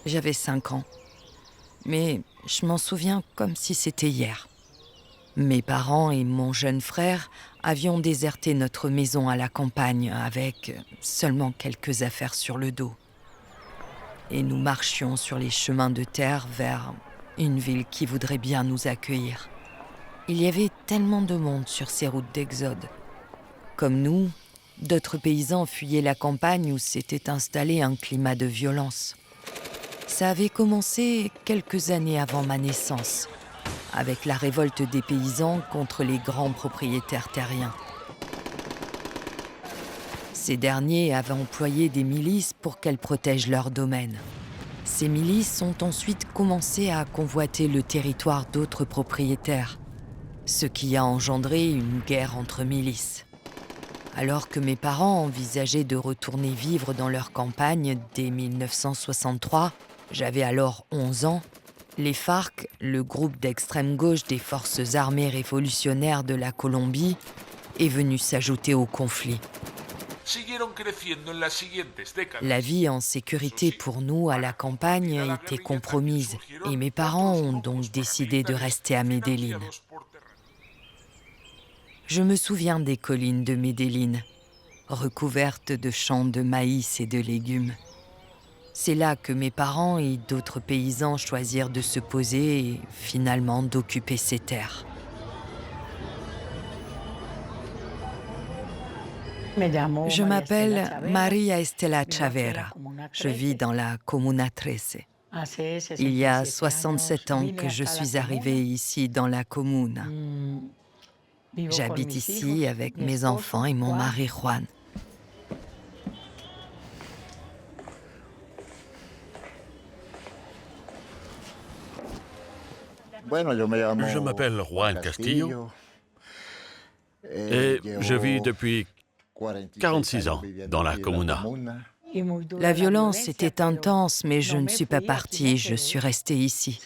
J'avais 5 ans. Mais je m'en souviens comme si c'était hier. Mes parents et mon jeune frère avions déserté notre maison à la campagne avec seulement quelques affaires sur le dos. Et nous marchions sur les chemins de terre vers une ville qui voudrait bien nous accueillir. Il y avait tellement de monde sur ces routes d'exode. Comme nous, d'autres paysans fuyaient la campagne où s'était installé un climat de violence. Ça avait commencé quelques années avant ma naissance, avec la révolte des paysans contre les grands propriétaires terriens. Ces derniers avaient employé des milices pour qu'elles protègent leurs domaines. Ces milices ont ensuite commencé à convoiter le territoire d'autres propriétaires, ce qui a engendré une guerre entre milices. Alors que mes parents envisageaient de retourner vivre dans leur campagne dès 1963, j'avais alors 11 ans, les FARC, le groupe d'extrême gauche des forces armées révolutionnaires de la Colombie, est venu s'ajouter au conflit. La vie en sécurité pour nous à la campagne était compromise et mes parents ont donc décidé de rester à Medellín. Je me souviens des collines de Medellín, recouvertes de champs de maïs et de légumes. C'est là que mes parents et d'autres paysans choisirent de se poser et finalement d'occuper ces terres. Je m'appelle Maria Estela Chavera. Je vis dans la Comuna 13. Il y a 67 ans que je suis arrivée ici dans la Comuna. J'habite ici avec mes enfants et mon mari Juan. Je m'appelle Juan Castillo et je vis depuis 46 ans dans la Comuna. La violence était intense, mais je ne suis pas partie, je suis restée ici.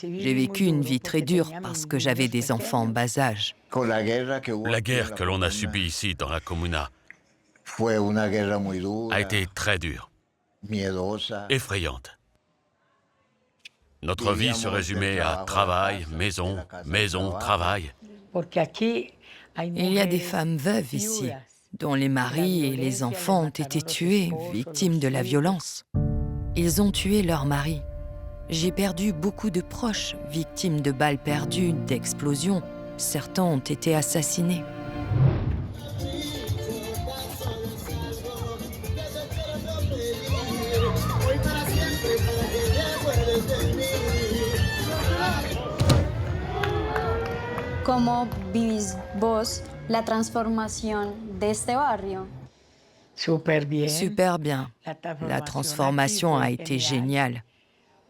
J'ai vécu une vie très dure parce que j'avais des enfants en bas âge. La guerre que l'on a subie ici dans la Comuna a été très dure, effrayante. Notre vie se résumait à travail, maison, maison, travail. Il y a des femmes veuves ici, dont les maris et les enfants ont été tués, victimes de la violence. Ils ont tué leur mari. J'ai perdu beaucoup de proches, victimes de balles perdues, d'explosions. Certains ont été assassinés. ¿Cómo vivís vos la transformación de este barrio? Super bien. La transformation a été géniale.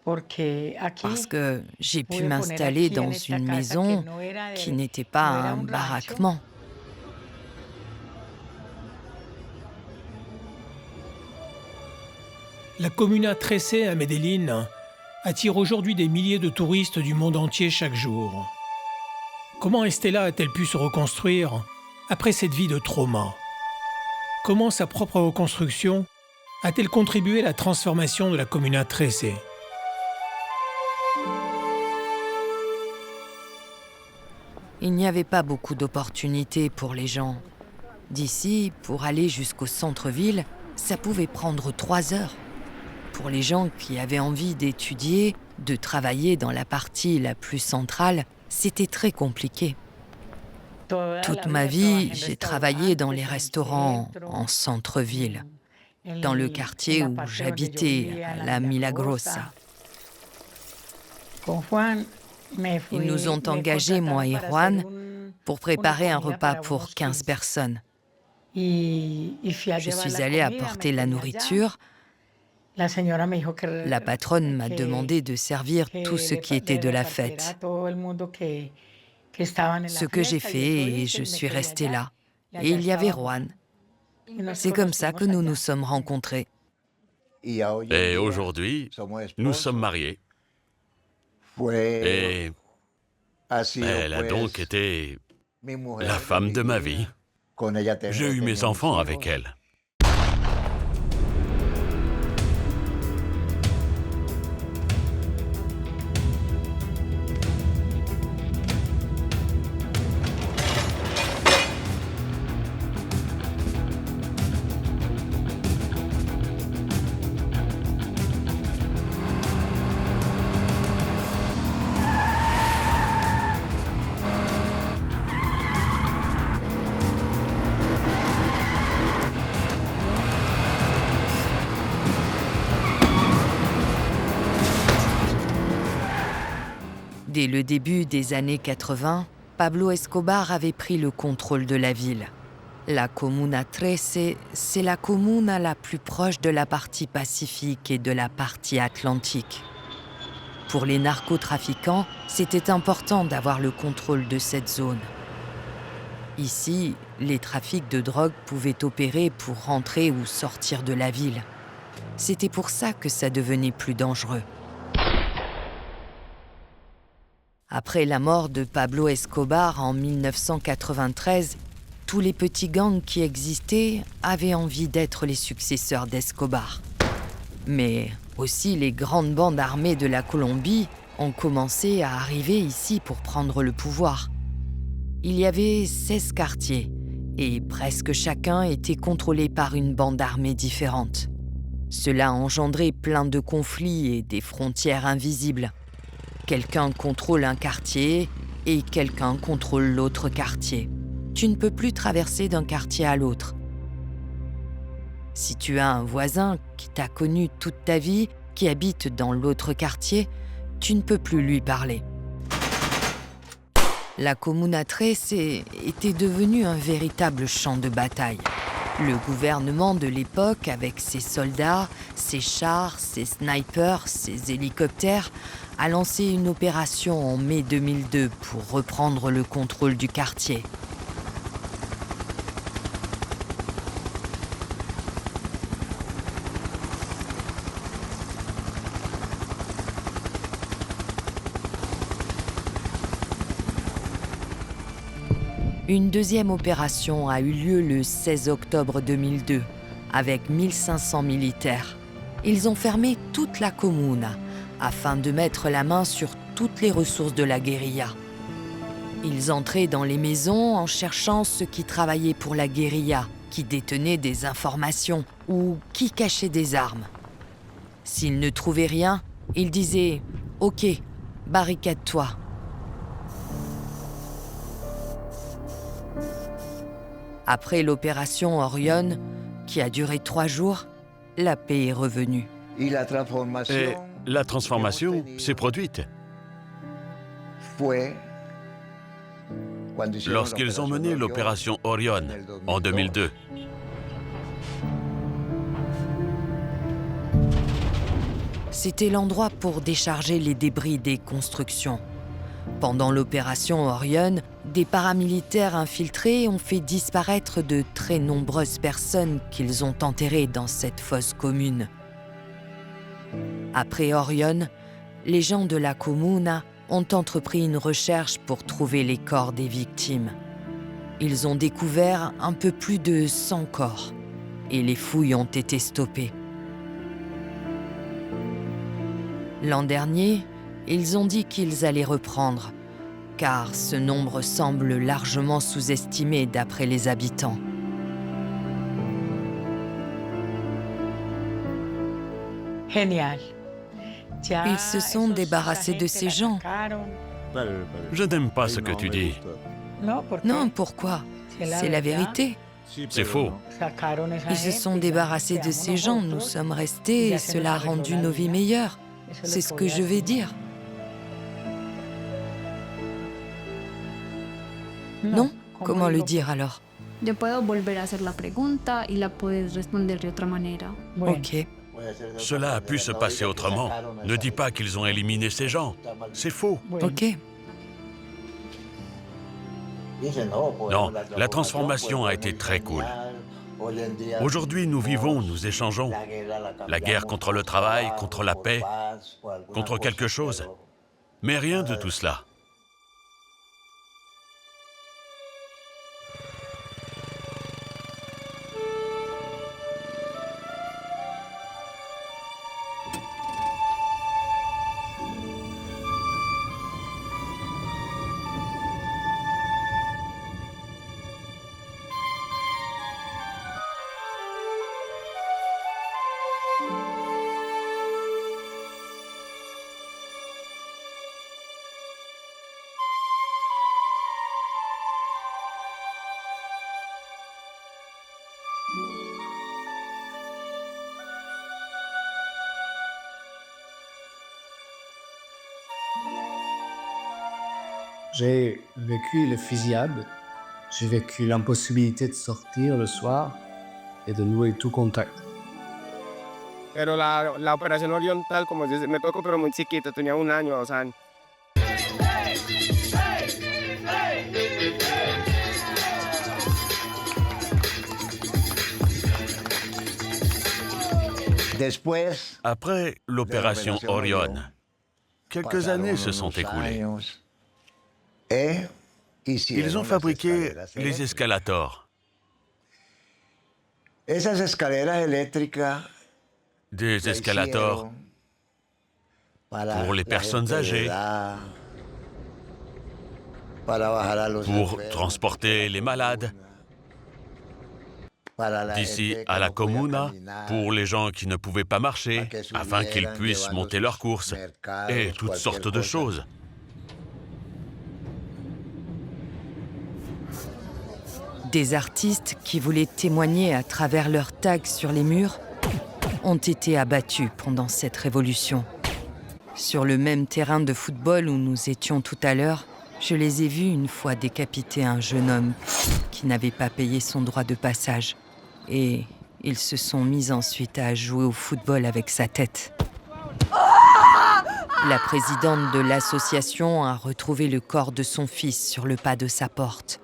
Parce que j'ai pu m'installer dans une maison qui n'était pas un baraquement. La Comuna 13 à Medellín attire aujourd'hui des milliers de touristes du monde entier chaque jour. Comment Estela a-t-elle pu se reconstruire après cette vie de trauma? Comment sa propre reconstruction a-t-elle contribué à la transformation de la Comuna 13? Il n'y avait pas beaucoup d'opportunités pour les gens. D'ici, pour aller jusqu'au centre-ville, ça pouvait prendre 3 heures. Pour les gens qui avaient envie d'étudier, de travailler dans la partie la plus centrale, c'était très compliqué. Toute ma vie, j'ai travaillé dans les restaurants en centre-ville, dans le quartier où j'habitais, à la Milagrosa. Ils nous ont engagés, moi et Juan, pour préparer un repas pour 15 personnes. Je suis allée apporter la nourriture. La patronne m'a demandé de servir tout ce qui était de la fête. Ce que j'ai fait et je suis restée là. Et il y avait Juan. C'est comme ça que nous nous sommes rencontrés. Et aujourd'hui, nous sommes mariés. Et elle a donc été la femme de ma vie. J'ai eu mes enfants avec elle. Dès le début des années 80, Pablo Escobar avait pris le contrôle de la ville. La Comuna 13, c'est la comuna la plus proche de la partie pacifique et de la partie atlantique. Pour les narcotrafiquants, c'était important d'avoir le contrôle de cette zone. Ici, les trafics de drogue pouvaient opérer pour rentrer ou sortir de la ville. C'était pour ça que ça devenait plus dangereux. Après la mort de Pablo Escobar en 1993, tous les petits gangs qui existaient avaient envie d'être les successeurs d'Escobar. Mais aussi les grandes bandes armées de la Colombie ont commencé à arriver ici pour prendre le pouvoir. Il y avait 16 quartiers et presque chacun était contrôlé par une bande armée différente. Cela a engendré plein de conflits et des frontières invisibles. Quelqu'un contrôle un quartier et quelqu'un contrôle l'autre quartier. Tu ne peux plus traverser d'un quartier à l'autre. Si tu as un voisin qui t'a connu toute ta vie, qui habite dans l'autre quartier, tu ne peux plus lui parler. La Comuna 13 était devenue un véritable champ de bataille. Le gouvernement de l'époque, avec ses soldats, ses chars, ses snipers, ses hélicoptères, a lancé une opération en mai 2002 pour reprendre le contrôle du quartier. Une deuxième opération a eu lieu le 16 octobre 2002, avec 1500 militaires. Ils ont fermé toute la comuna, afin de mettre la main sur toutes les ressources de la guérilla. Ils entraient dans les maisons en cherchant ceux qui travaillaient pour la guérilla, qui détenaient des informations ou qui cachaient des armes. S'ils ne trouvaient rien, ils disaient « Ok, barricade-toi ». Après l'opération Orion, qui a duré 3 jours, la paix est revenue. Et la transformation s'est produite lorsqu'ils ont mené l'opération Orion en 2002. C'était l'endroit pour décharger les débris des constructions. Pendant l'opération Orion, des paramilitaires infiltrés ont fait disparaître de très nombreuses personnes qu'ils ont enterrées dans cette fosse commune. Après Orion, les gens de la Comuna ont entrepris une recherche pour trouver les corps des victimes. Ils ont découvert un peu plus de 100 corps et les fouilles ont été stoppées. L'an dernier, ils ont dit qu'ils allaient reprendre, car ce nombre semble largement sous-estimé d'après les habitants. Génial. Ils se sont débarrassés de ces gens. Je n'aime pas ce que tu dis. Non, pourquoi? C'est la vérité. C'est faux. Ils se sont débarrassés de ces gens, nous sommes restés et cela a rendu nos vies meilleures. C'est ce que je vais dire. Non? Comment le dire alors? Yo puedo volver a hacer la pregunta y la puedes responder de otra manera. Ok. Cela a pu se passer autrement. Ne dis pas qu'ils ont éliminé ces gens. C'est faux. Ok. Non, la transformation a été très cool. Aujourd'hui, nous vivons, nous échangeons. La guerre contre le travail, contre la paix, contre quelque chose. Mais rien de tout cela. J'ai vécu les fusillades, j'ai vécu l'impossibilité de sortir le soir et de nouer tout contact. Pero la operación oriental, como dice, me tocó pero muy chiquito, tenía 1 año, 2 años. Après l'opération Orion, quelques années se sont écoulées. Ils ont fabriqué les escalators. Des escalators pour les personnes âgées, pour transporter les malades, d'ici à la Comuna, pour les gens qui ne pouvaient pas marcher, afin qu'ils puissent monter leurs courses, et toutes sortes de choses. Des artistes qui voulaient témoigner à travers leurs tags sur les murs ont été abattus pendant cette révolution. Sur le même terrain de football où nous étions tout à l'heure, je les ai vus une fois décapiter un jeune homme qui n'avait pas payé son droit de passage. Et ils se sont mis ensuite à jouer au football avec sa tête. La présidente de l'association a retrouvé le corps de son fils sur le pas de sa porte.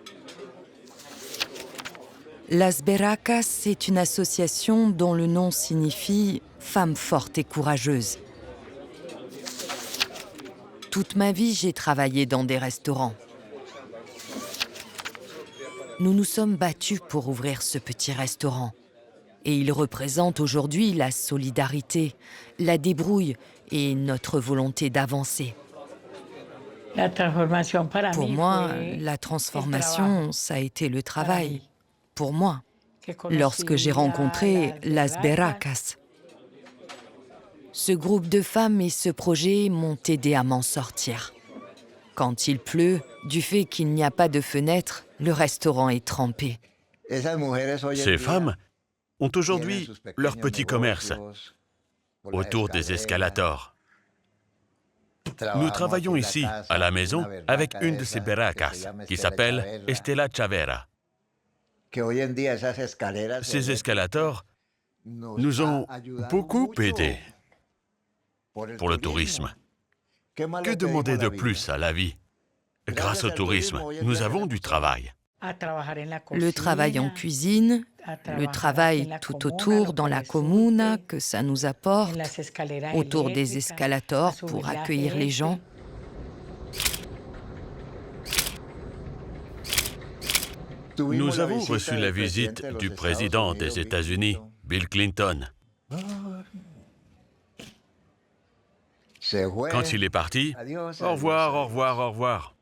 Las Berracas est une association dont le nom signifie « femme forte et courageuse ». Toute ma vie, j'ai travaillé dans des restaurants. Nous nous sommes battus pour ouvrir ce petit restaurant. Et il représente aujourd'hui la solidarité, la débrouille et notre volonté d'avancer. Pour moi, la transformation, ça a été le travail. Pour moi, lorsque j'ai rencontré Las Berracas. Ce groupe de femmes et ce projet m'ont aidé à m'en sortir. Quand il pleut, du fait qu'il n'y a pas de fenêtre, le restaurant est trempé. Ces femmes ont aujourd'hui leur petit commerce autour des escalators. Nous travaillons ici, à la maison, avec une de ces berracas qui s'appelle Estela Chavera. Ces escalators nous ont beaucoup aidés pour le tourisme. Que demander de plus à la vie? Grâce au tourisme, nous avons du travail. Le travail en cuisine, le travail tout autour dans la comuna que ça nous apporte, autour des escalators pour accueillir les gens. Nous avons reçu la visite du président des États-Unis, Bill Clinton. Quand il est parti, au revoir, au revoir, au revoir.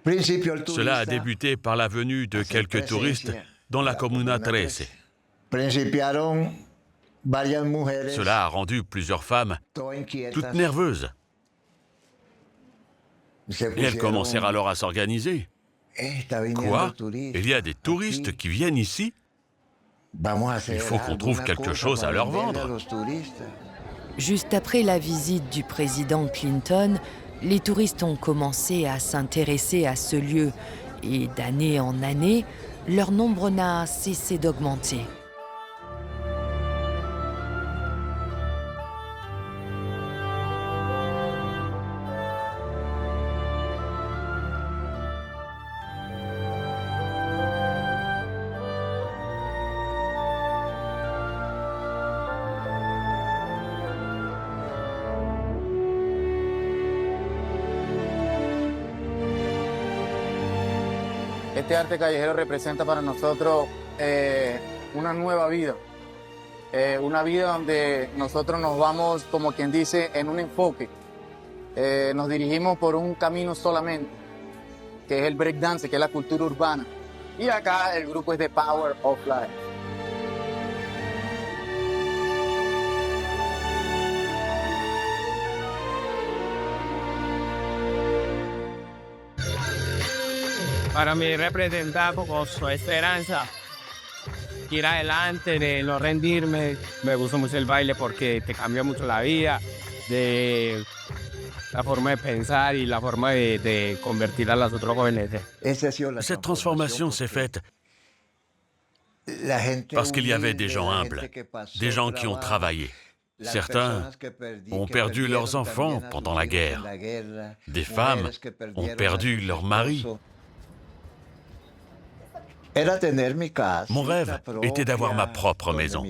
Cela a débuté par la venue de quelques touristes dans la Comuna 13. Cela a rendu plusieurs femmes toutes nerveuses. Et elles commencèrent alors à s'organiser. Quoi? Il y a des touristes qui viennent ici? Il faut qu'on trouve quelque chose à leur vendre. Juste après la visite du président Clinton, les touristes ont commencé à s'intéresser à ce lieu et d'année en année, leur nombre n'a cessé d'augmenter. Este arte callejero representa para nosotros una nueva vida, una vida donde nosotros nos vamos, como quien dice, en un enfoque. Nos dirigimos por un camino solamente, que es el breakdance, que es la cultura urbana. Y acá el grupo es The Power of Life. Para mí representa como su esperanza, ir adelante, de no rendirme. Me gusta mucho el baile porque te cambia mucho la vida. de la forma de pensar y la forma de convertir a los otros jóvenes. Cette transformation s'est faite parce qu'il y avait des gens humbles, des gens qui ont travaillé. Certains ont perdu leurs enfants pendant la guerre. Des femmes ont perdu leur mari. Mon rêve était d'avoir ma propre maison,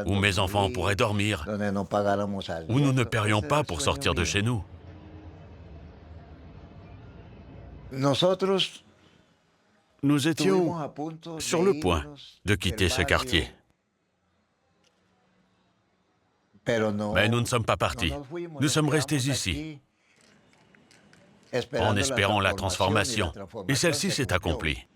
où mes enfants pourraient dormir, où nous ne paierions pas pour sortir de chez nous. Nous étions sur le point de quitter ce quartier. Mais nous ne sommes pas partis. Nous sommes restés ici, en espérant la transformation. Et celle-ci s'est accomplie.